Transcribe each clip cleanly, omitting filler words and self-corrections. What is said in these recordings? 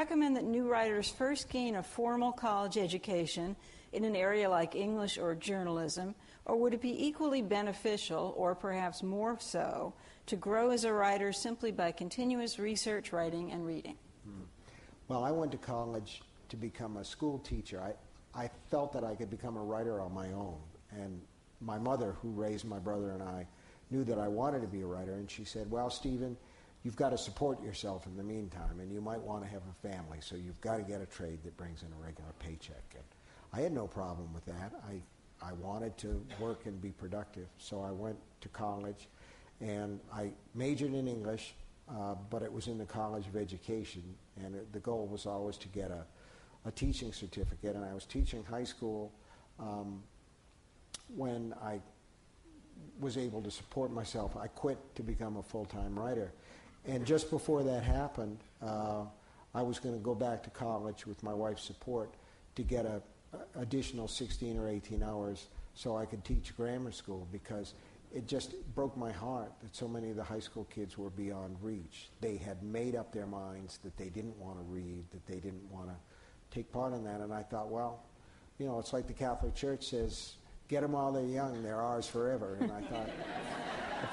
recommend that new writers first gain a formal college education in an area like English or journalism, or would it be equally beneficial, or perhaps more so, to grow as a writer simply by continuous research, writing, and reading? Well, I went to college to become a school teacher. I felt that I could become a writer on my own, and my mother, who raised my brother and I, knew that I wanted to be a writer, and she said, well, Stephen, you've got to support yourself in the meantime, and you might want to have a family, so you've got to get a trade that brings in a regular paycheck. And I had no problem with that. I wanted to work and be productive, so I went to college, and I majored in English, but it was in the College of Education, and the goal was always to get a teaching certificate, and I was teaching high school when I was able to support myself. I quit to become a full-time writer. And just before that happened, I was going to go back to college with my wife's support to get a additional 16 or 18 hours so I could teach grammar school, because it just broke my heart that so many of the high school kids were beyond reach. They had made up their minds that they didn't want to read, that they didn't want to take part in that. And I thought, well, you know, it's like the Catholic Church says, get them while they're young, they're ours forever. And I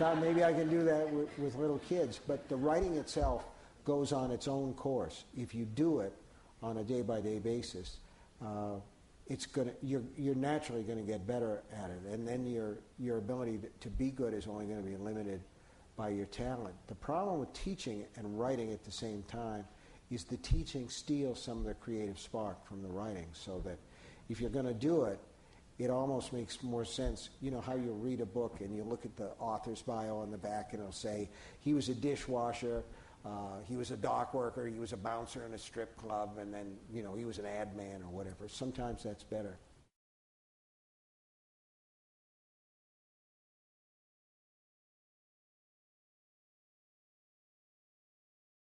thought maybe I can do that with little kids. But the writing itself goes on its own course. If you do it on a day-by-day basis, you're naturally going to get better at it, and then your ability to be good is only going to be limited by your talent. The problem with teaching and writing at the same time is the teaching steals some of the creative spark from the writing, so that if you're going to do it, it almost makes more sense. You know how you read a book and you look at the author's bio on the back and it'll say, he was a dishwasher, he was a dock worker, he was a bouncer in a strip club, and then, you know, he was an ad man or whatever. Sometimes that's better.